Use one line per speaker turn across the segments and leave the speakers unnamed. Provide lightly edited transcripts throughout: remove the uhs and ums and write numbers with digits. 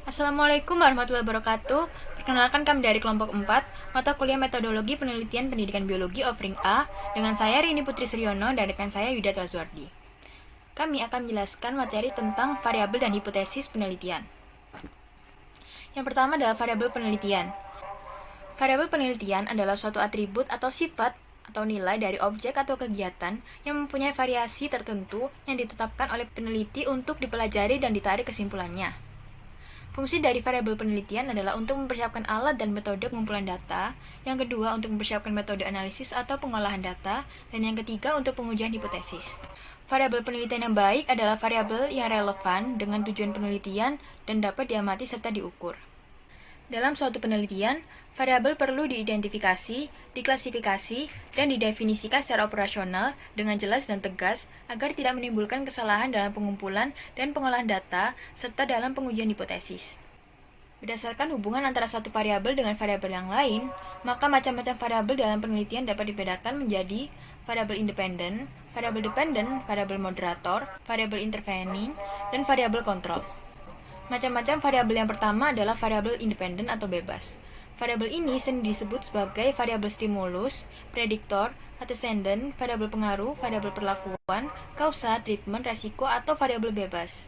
Assalamualaikum warahmatullahi wabarakatuh. Perkenalkan kami dari kelompok 4, mata kuliah metodologi penelitian pendidikan biologi offering A, dengan saya Rini Putri Suryono dan rekan saya Yuda Tazwardi. Kami akan menjelaskan materi tentang variabel dan hipotesis penelitian. Yang pertama adalah variabel penelitian. Variabel penelitian adalah suatu atribut atau sifat atau nilai dari objek atau kegiatan yang mempunyai variasi tertentu yang ditetapkan oleh peneliti untuk dipelajari dan ditarik kesimpulannya. Fungsi dari variabel penelitian adalah untuk mempersiapkan alat dan metode pengumpulan data, yang kedua untuk mempersiapkan metode analisis atau pengolahan data, dan yang ketiga untuk pengujian hipotesis. Variabel penelitian yang baik adalah variabel yang relevan dengan tujuan penelitian dan dapat diamati serta diukur. Dalam suatu penelitian, variabel perlu diidentifikasi, diklasifikasi, dan didefinisikan secara operasional dengan jelas dan tegas agar tidak menimbulkan kesalahan dalam pengumpulan dan pengolahan data serta dalam pengujian hipotesis. Berdasarkan hubungan antara satu variabel dengan variabel yang lain, maka macam-macam variabel dalam penelitian dapat dibedakan menjadi variabel independen, variabel moderator, variabel intervening, dan variabel kontrol. Macam-macam variabel yang pertama adalah variabel independen atau bebas. Variabel ini sering disebut sebagai variabel stimulus, prediktor, antecedent, variabel pengaruh, variabel perlakuan, kausa, treatment, resiko, atau variabel bebas.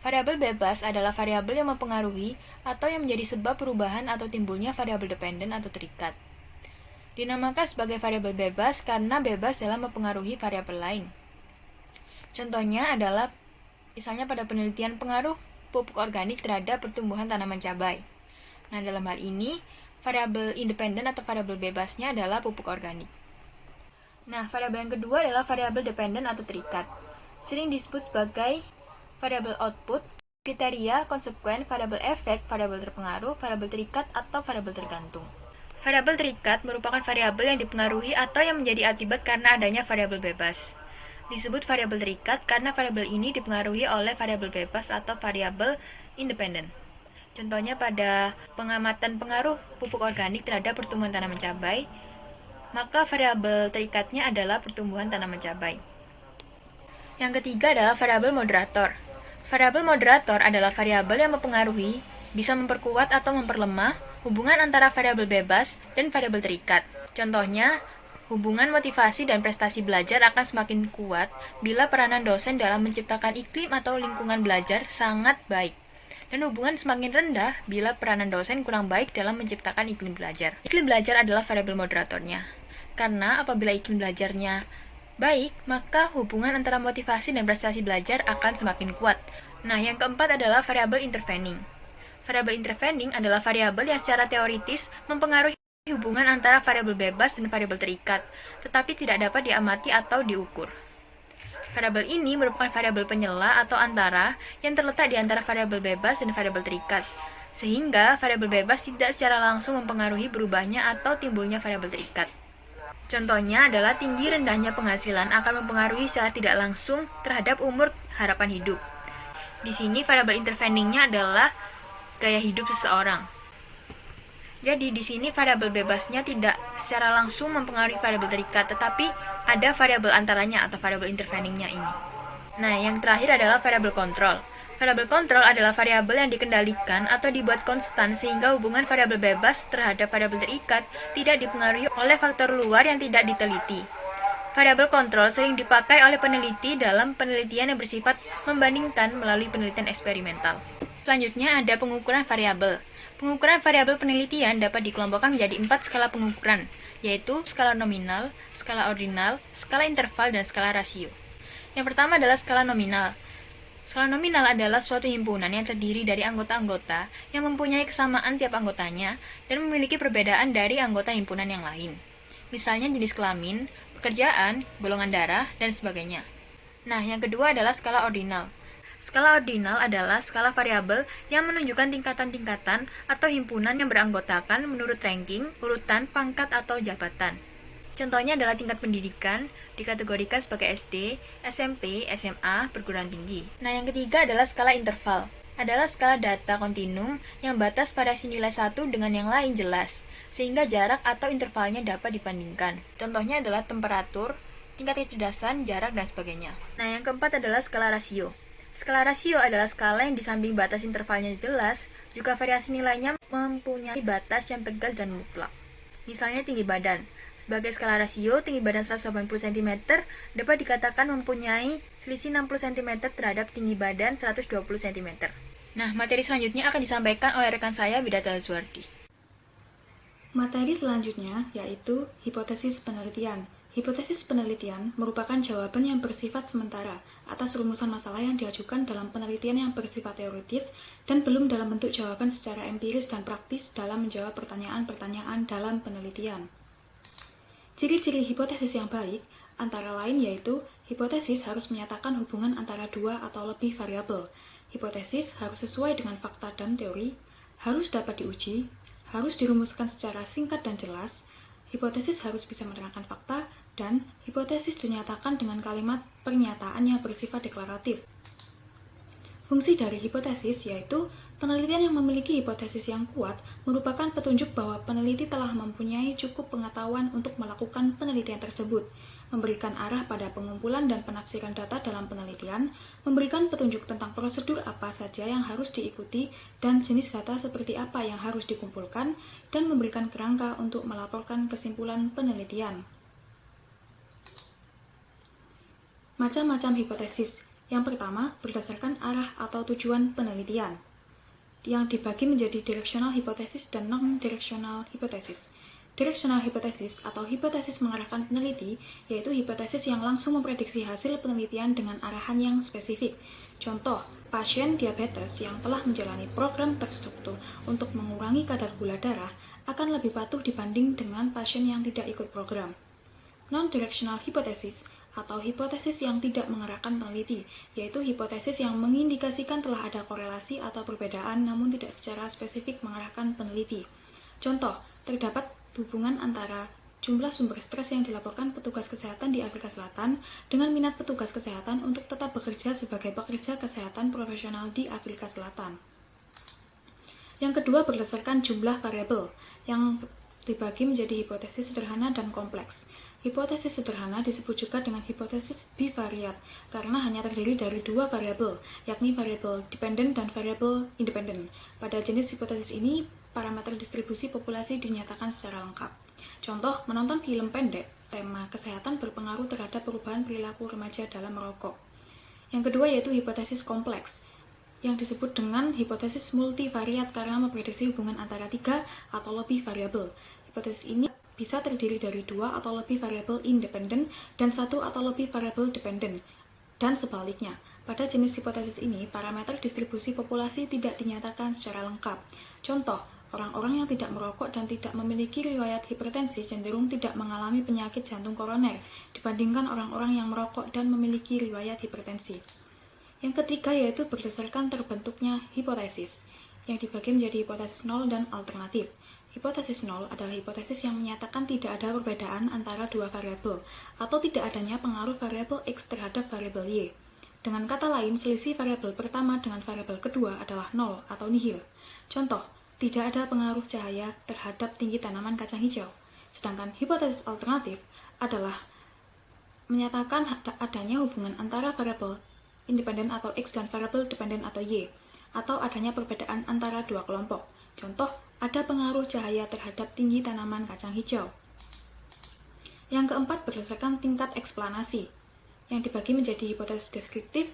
Variabel bebas adalah variabel yang mempengaruhi atau yang menjadi sebab perubahan atau timbulnya variabel dependen atau terikat. Dinamakan sebagai variabel bebas karena bebas dalam mempengaruhi variabel lain. Contohnya adalah misalnya pada penelitian pengaruh pupuk organik terhadap pertumbuhan tanaman cabai. Nah, dalam hal ini, variabel independen atau variabel bebasnya adalah pupuk organik. Nah, variabel yang kedua adalah variabel dependen atau terikat. Sering disebut sebagai variabel output, kriteria, konsekuen, variabel efek, variabel terpengaruh, variabel terikat, atau variabel tergantung. Variabel terikat merupakan variabel yang dipengaruhi atau yang menjadi akibat karena adanya variabel bebas. Disebut variabel terikat karena variabel ini dipengaruhi oleh variabel bebas atau variabel independen. Contohnya pada pengamatan pengaruh pupuk organik terhadap pertumbuhan tanaman cabai, maka variabel terikatnya adalah pertumbuhan tanaman cabai. Yang ketiga adalah variabel moderator. Variabel moderator adalah variabel yang mempengaruhi, bisa memperkuat atau memperlemah hubungan antara variabel bebas dan variabel terikat. Contohnya, hubungan motivasi dan prestasi belajar akan semakin kuat bila peranan dosen dalam menciptakan iklim atau lingkungan belajar sangat baik. Dan hubungan semakin rendah bila peranan dosen kurang baik dalam menciptakan iklim belajar. Iklim belajar adalah variabel moderatornya. Karena apabila iklim belajarnya baik, maka hubungan antara motivasi dan prestasi belajar akan semakin kuat. Nah, yang keempat adalah variabel intervening. Variabel intervening adalah variabel yang secara teoritis mempengaruhi hubungan antara variabel bebas dan variabel terikat, tetapi tidak dapat diamati atau diukur. Variabel ini merupakan variabel penyela atau antara yang terletak di antara variabel bebas dan variabel terikat, sehingga variabel bebas tidak secara langsung mempengaruhi berubahnya atau timbulnya variabel terikat. Contohnya adalah tinggi rendahnya penghasilan akan mempengaruhi secara tidak langsung terhadap umur harapan hidup. Di sini variabel interveningnya adalah gaya hidup seseorang. Jadi di sini variabel bebasnya tidak secara langsung mempengaruhi variabel terikat, tetapi ada variabel antaranya atau variabel interveningnya ini. Nah, yang terakhir adalah variabel kontrol. Variabel kontrol adalah variabel yang dikendalikan atau dibuat konstan sehingga hubungan variabel bebas terhadap variabel terikat tidak dipengaruhi oleh faktor luar yang tidak diteliti. Variabel kontrol sering dipakai oleh peneliti dalam penelitian yang bersifat membandingkan melalui penelitian eksperimental. Selanjutnya ada pengukuran variabel. Pengukuran variabel penelitian dapat dikelompokkan menjadi 4 skala pengukuran, yaitu skala nominal, skala ordinal, skala interval, dan skala rasio. Yang pertama adalah skala nominal. Skala nominal adalah suatu himpunan yang terdiri dari anggota-anggota yang mempunyai kesamaan tiap anggotanya dan memiliki perbedaan dari anggota himpunan yang lain. Misalnya jenis kelamin, pekerjaan, golongan darah, dan sebagainya. Nah, yang kedua adalah skala ordinal. Skala ordinal adalah skala variabel yang menunjukkan tingkatan-tingkatan atau himpunan yang beranggotakan menurut ranking, urutan, pangkat, atau jabatan. Contohnya adalah tingkat pendidikan, dikategorikan sebagai SD, SMP, SMA, perguruan tinggi. Nah, yang ketiga adalah skala interval. Adalah skala data kontinum yang batas variasi nilai satu dengan yang lain jelas, sehingga jarak atau intervalnya dapat dibandingkan. Contohnya adalah temperatur, tingkat kecerdasan, jarak, dan sebagainya. Nah, yang keempat adalah skala rasio. Skala rasio adalah skala yang di samping batas intervalnya jelas, juga variasi nilainya mempunyai batas yang tegas dan mutlak. Misalnya tinggi badan. Sebagai skala rasio, tinggi badan 180 cm dapat dikatakan mempunyai selisih 60 cm terhadap tinggi badan 120 cm. Nah, materi selanjutnya akan disampaikan oleh rekan saya, Widata Lazuardi.
Materi selanjutnya yaitu hipotesis penelitian. Hipotesis penelitian merupakan jawaban yang bersifat sementara atas rumusan masalah yang diajukan dalam penelitian yang bersifat teoritis dan belum dalam bentuk jawaban secara empiris dan praktis dalam menjawab pertanyaan-pertanyaan dalam penelitian. Ciri-ciri hipotesis yang baik antara lain yaitu hipotesis harus menyatakan hubungan antara dua atau lebih variabel. Hipotesis harus sesuai dengan fakta dan teori, harus dapat diuji, harus dirumuskan secara singkat dan jelas, hipotesis harus bisa menerangkan fakta, dan hipotesis dinyatakan dengan kalimat pernyataan yang bersifat deklaratif. Fungsi dari hipotesis yaitu penelitian yang memiliki hipotesis yang kuat merupakan petunjuk bahwa peneliti telah mempunyai cukup pengetahuan untuk melakukan penelitian tersebut, memberikan arah pada pengumpulan dan penafsiran data dalam penelitian, memberikan petunjuk tentang prosedur apa saja yang harus diikuti dan jenis data seperti apa yang harus dikumpulkan, dan memberikan kerangka untuk melaporkan kesimpulan penelitian. Macam-macam hipotesis. Yang pertama, berdasarkan arah atau tujuan penelitian, yang dibagi menjadi directional hipotesis dan non-directional hipotesis. Directional hipotesis atau hipotesis mengarahkan peneliti, yaitu hipotesis yang langsung memprediksi hasil penelitian dengan arahan yang spesifik. Contoh, pasien diabetes yang telah menjalani program terstruktur untuk mengurangi kadar gula darah akan lebih patuh dibanding dengan pasien yang tidak ikut program. Non-directional hipotesis atau hipotesis yang tidak mengarahkan peneliti, yaitu hipotesis yang mengindikasikan telah ada korelasi atau perbedaan namun tidak secara spesifik mengarahkan peneliti. Contoh, terdapat hubungan antara jumlah sumber stres yang dilaporkan petugas kesehatan di Afrika Selatan dengan minat petugas kesehatan untuk tetap bekerja sebagai pekerja kesehatan profesional di Afrika Selatan. Yang kedua, berdasarkan jumlah variabel, yang dibagi menjadi hipotesis sederhana dan kompleks. Hipotesis sederhana disebut juga dengan hipotesis bivariat karena hanya terdiri dari dua variabel, yakni variabel dependen dan variabel independen. Pada jenis hipotesis ini, parameter distribusi populasi dinyatakan secara lengkap. Contoh, menonton film pendek, tema kesehatan berpengaruh terhadap perubahan perilaku remaja dalam merokok. Yang kedua yaitu hipotesis kompleks, yang disebut dengan hipotesis multivariat karena memprediksi hubungan antara 3 atau lebih variabel. Hipotesis ini bisa terdiri dari 2 atau lebih variabel independen dan 1 atau lebih variabel dependen, dan sebaliknya. Pada jenis hipotesis ini, parameter distribusi populasi tidak dinyatakan secara lengkap. Contoh, orang-orang yang tidak merokok dan tidak memiliki riwayat hipertensi cenderung tidak mengalami penyakit jantung koroner dibandingkan orang-orang yang merokok dan memiliki riwayat hipertensi. Yang ketiga yaitu berdasarkan terbentuknya hipotesis, yang dibagi menjadi hipotesis nol dan alternatif. Hipotesis nol adalah hipotesis yang menyatakan tidak ada perbedaan antara dua variabel, atau tidak adanya pengaruh variabel X terhadap variabel Y. Dengan kata lain, selisih variabel pertama dengan variabel kedua adalah nol atau nihil. Contoh, tidak ada pengaruh cahaya terhadap tinggi tanaman kacang hijau. Sedangkan hipotesis alternatif adalah menyatakan adanya hubungan antara variabel independen atau X dan variabel dependen atau Y, atau adanya perbedaan antara dua kelompok. Contoh, ada pengaruh cahaya terhadap tinggi tanaman kacang hijau. Yang keempat berdasarkan tingkat eksplanasi, yang dibagi menjadi hipotesis deskriptif,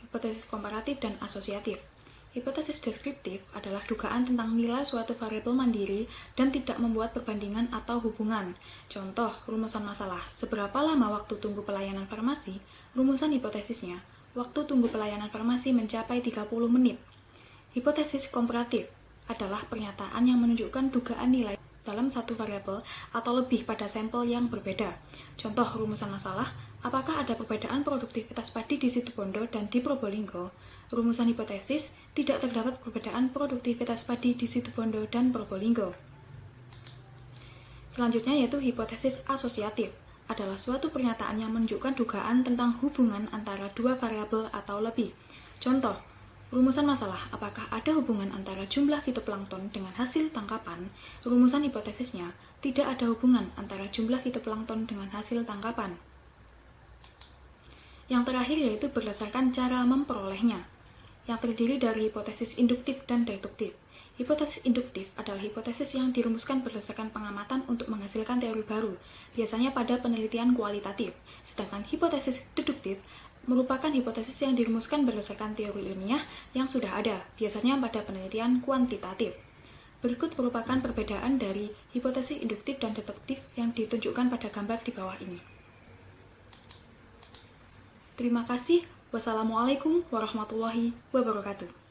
hipotesis komparatif, dan asosiatif. Hipotesis deskriptif adalah dugaan tentang nilai suatu variabel mandiri dan tidak membuat perbandingan atau hubungan. Contoh, rumusan masalah. Seberapa lama waktu tunggu pelayanan farmasi? Rumusan hipotesisnya, waktu tunggu pelayanan farmasi mencapai 30 menit. Hipotesis komparatif adalah pernyataan yang menunjukkan dugaan nilai dalam satu variabel atau lebih pada sampel yang berbeda. Contoh rumusan masalah, apakah ada perbedaan produktivitas padi di Situbondo dan di Probolinggo? Rumusan hipotesis, tidak terdapat perbedaan produktivitas padi di Situbondo dan Probolinggo. Selanjutnya yaitu hipotesis asosiatif, adalah suatu pernyataan yang menunjukkan dugaan tentang hubungan antara dua variabel atau lebih. Contoh, rumusan masalah, apakah ada hubungan antara jumlah fitoplankton dengan hasil tangkapan? Rumusan hipotesisnya, tidak ada hubungan antara jumlah fitoplankton dengan hasil tangkapan. Yang terakhir yaitu berdasarkan cara memperolehnya, yang terdiri dari hipotesis induktif dan deduktif. Hipotesis induktif adalah hipotesis yang dirumuskan berdasarkan pengamatan untuk menghasilkan teori baru, biasanya pada penelitian kualitatif. Sedangkan hipotesis deduktif merupakan hipotesis yang dirumuskan berdasarkan teori ilmiah yang sudah ada, biasanya pada penelitian kuantitatif. Berikut merupakan perbedaan dari hipotesis induktif dan deduktif yang ditunjukkan pada gambar di bawah ini. Terima kasih. Wassalamualaikum warahmatullahi wabarakatuh.